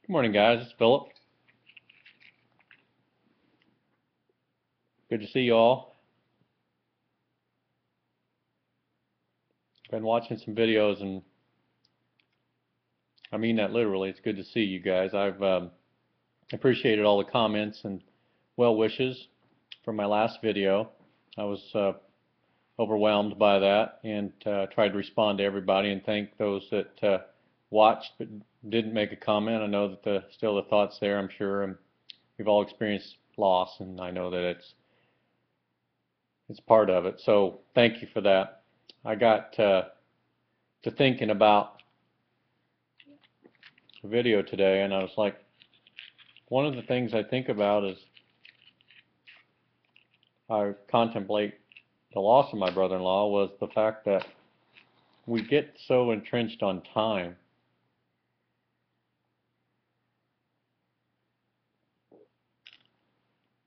Good morning, guys. It's Philip. Good to see you all. Been watching some videos, and I mean that literally. It's good to see you guys. I've appreciated all the comments and well wishes from my last video. I was overwhelmed by that and tried to respond to everybody and thank those that watched but didn't make a comment. I know that still the thoughts there, I'm sure, and we've all experienced loss, and I know that it's part of it. So thank you for that. I got to thinking about a video today, and I was like, one of the things I think about is I contemplate the loss of my brother-in-law was the fact that we get so entrenched on time.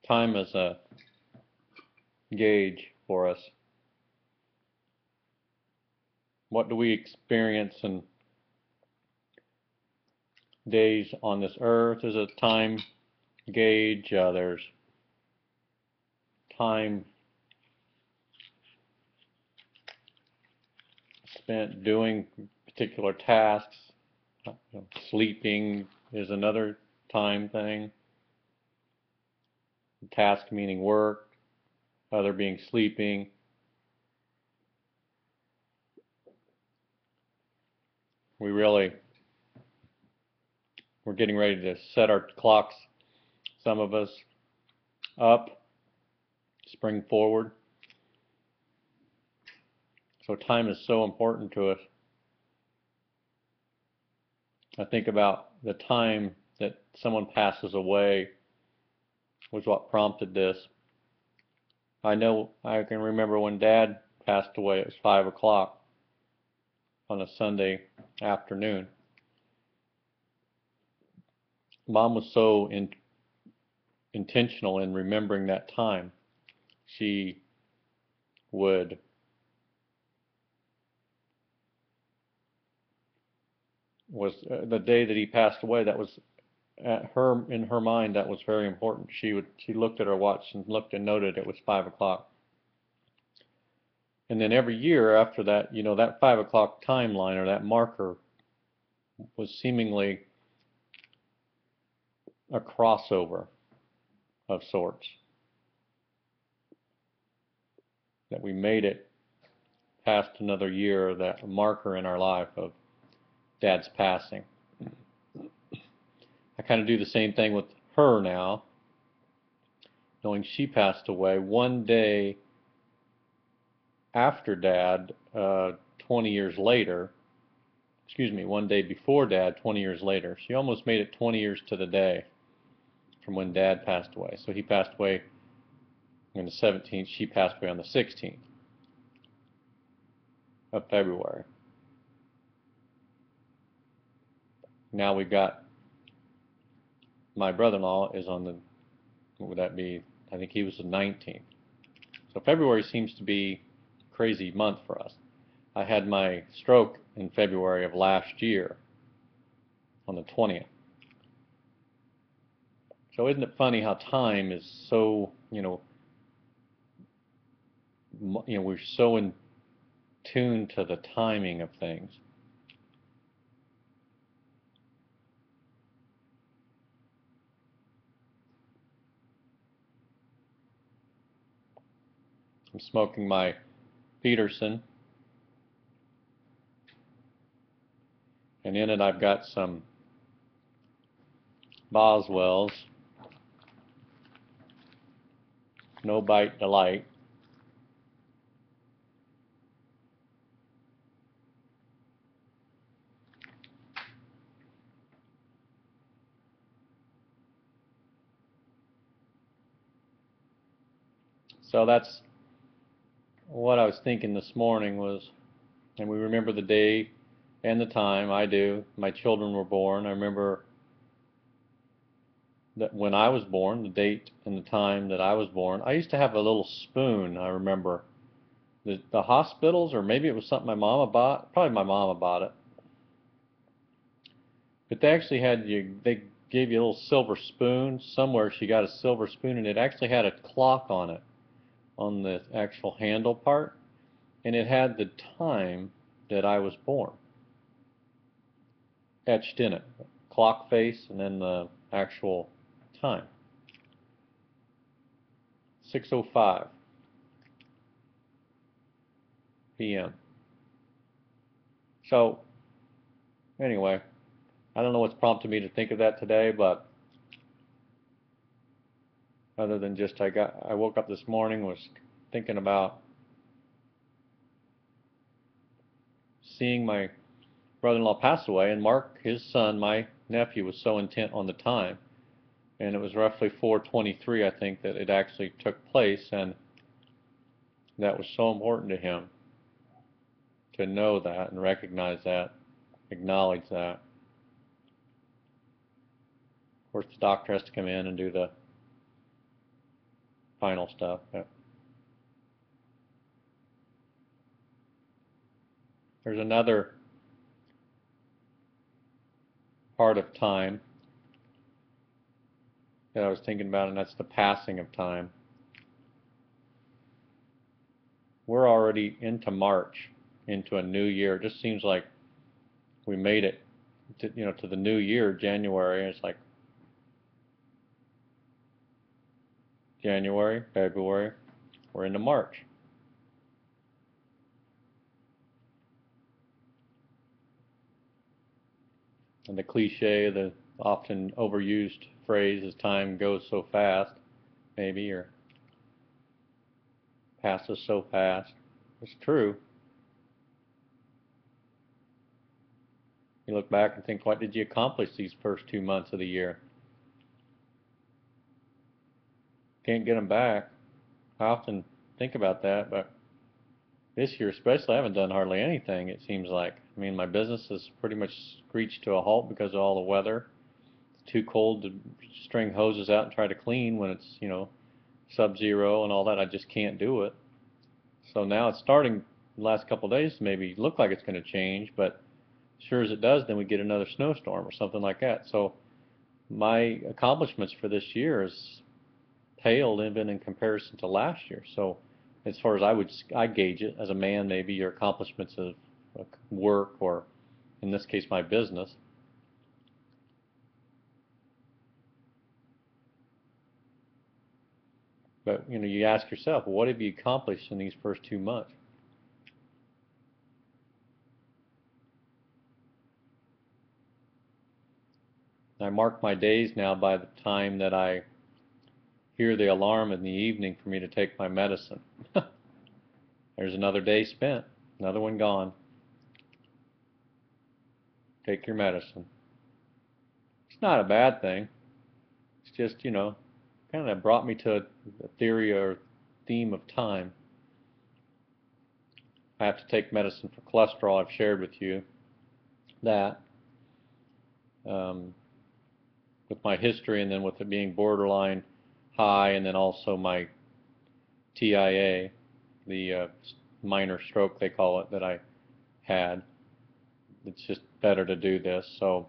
Time is a gauge for us. What do we experience in days on this earth is a time gauge. There's time spent doing particular tasks. Sleeping is another time thing. Task meaning work, other being sleeping. We're getting ready to set our clocks, some of us, up, spring forward. So time is so important to us. I think about the time that someone passes away was what prompted this. I know I can remember when Dad passed away, it was 5 o'clock on a Sunday afternoon. Mom was so intentional in remembering that time. She would the day that he passed away, that was in her mind, that was very important. She looked at her watch and looked and noted it was 5 o'clock. And then every year after that, that 5 o'clock timeline or that marker was seemingly a crossover of sorts. That we made it past another year, that marker in our life of Dad's passing. I kind of do the same thing with her now, knowing she passed away one day after Dad, 20 years later. One day before Dad, 20 years later. She almost made it 20 years to the day from when Dad passed away. So he passed away on the 17th, she passed away on the 16th of February. Now we've got my brother-in-law is on the, what would that be? I think he was the 19th. So February seems to be a crazy month for us. I had my stroke in February of last year on the 20th. So isn't it funny how time is so, we're so in tune to the timing of things. I'm smoking my Peterson, and in it I've got some Boswell's No Bite Delight. So that's what I was thinking this morning was, and we remember the day and the time. I do. My children were born. I remember that when I was born, the date and the time that I was born. I used to have a little spoon, I remember. The hospitals, or maybe it was something my mama bought. Probably my mama bought it. But they actually they gave you a little silver spoon. Somewhere she got a silver spoon, and it actually had a clock on it, on the actual handle part, and it had the time that I was born etched in it. Clock face and then the actual time. 6:05 p.m. So anyway, I don't know what's prompted me to think of that today, but other than just I woke up this morning, was thinking about seeing my brother-in-law pass away, and Mark, his son, my nephew, was so intent on the time, and it was roughly 4:23, I think, that it actually took place, and that was so important to him to know that and recognize that, acknowledge that. Of course, the doctor has to come in and do the final stuff. But there's another part of time that I was thinking about, and that's the passing of time. We're already into March, into a new year. It just seems like we made it to the new year, January. It's like January, February, we're into March. And the cliche, the often overused phrase is time goes so fast, maybe, or passes so fast. It's true. You look back and think, what did you accomplish these first 2 months of the year? Can't get them back. I often think about that, but this year especially, I haven't done hardly anything, it seems like. I mean, my business has pretty much screeched to a halt because of all the weather. It's too cold to string hoses out and try to clean when it's, sub-zero and all that. I just can't do it. So now it's starting the last couple of days to maybe look like it's going to change, but sure as it does, then we get another snowstorm or something like that. So my accomplishments for this year is paled even in comparison to last year. So as far as I gauge it as a man, maybe your accomplishments of work, or in this case my business. But you ask yourself, what have you accomplished in these first 2 months? I mark my days now by the time that I hear the alarm in the evening for me to take my medicine. There's another day spent, another one gone. Take your medicine. It's not a bad thing. It's just, kind of brought me to a theory or theme of time. I have to take medicine for cholesterol. I've shared with you that. With my history, and then with it being borderline high, and then also my TIA, the minor stroke they call it, that I had. It's just better to do this, so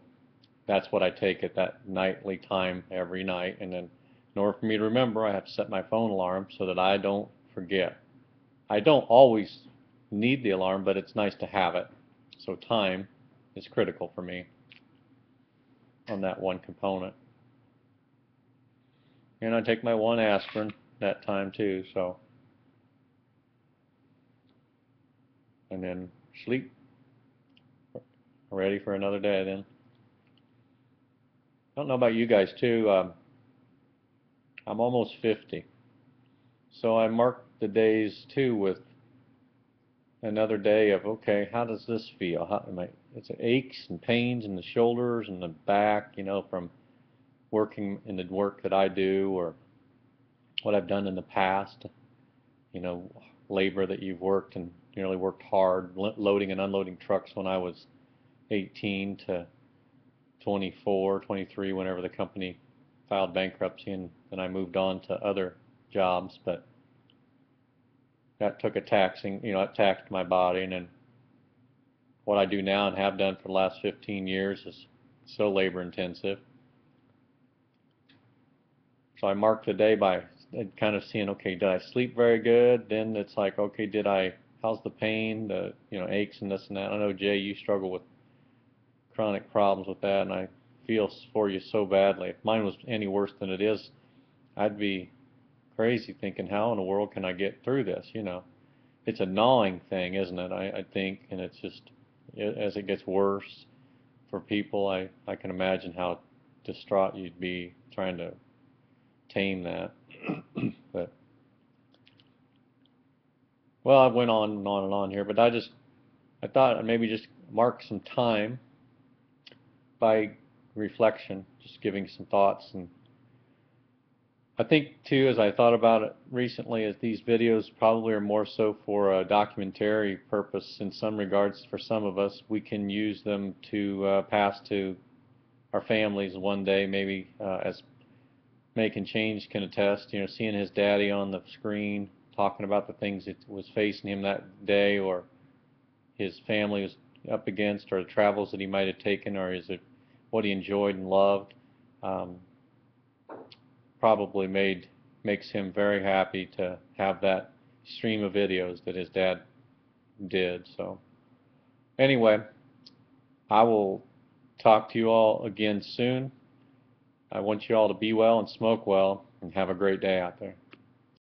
that's what I take at that nightly time every night. And then in order for me to remember, I have to set my phone alarm so that I don't forget. I don't always need the alarm, but it's nice to have it. So time is critical for me on that one component. And I take my one aspirin that time too, so. And then sleep. Ready for another day then. I don't know about you guys too. I'm almost 50. So I mark the days too with another day of, okay, how does this feel? It's aches and pains in the shoulders and the back, from working in the work that I do, or what I've done in the past. Labor that you've worked, and really worked hard, loading and unloading trucks when I was 18 to 24, 23, whenever the company filed bankruptcy, and then I moved on to other jobs. But that took it taxed my body. And then what I do now and have done for the last 15 years is so labor intensive. So I mark the day by kind of seeing, okay, did I sleep very good? Then it's like, okay, how's the pain, the aches and this and that. I know, Jay, you struggle with chronic problems with that, and I feel for you so badly. If mine was any worse than it is, I'd be crazy thinking, how in the world can I get through this? It's a gnawing thing, isn't it? I think, and it's just, as it gets worse for people, I can imagine how distraught you'd be trying to tame that. But well, I went on and on and on here, but I thought I'd maybe just mark some time by reflection, just giving some thoughts. And I think too, as I thought about it recently, is these videos probably are more so for a documentary purpose in some regards. For some of us, we can use them to pass to our families one day, maybe as Making Change can attest, seeing his daddy on the screen talking about the things that was facing him that day, or his family was up against, or the travels that he might have taken, or is it what he enjoyed and loved. Probably makes him very happy to have that stream of videos that his dad did. So anyway, I will talk to you all again soon. I want you all to be well and smoke well and have a great day out there.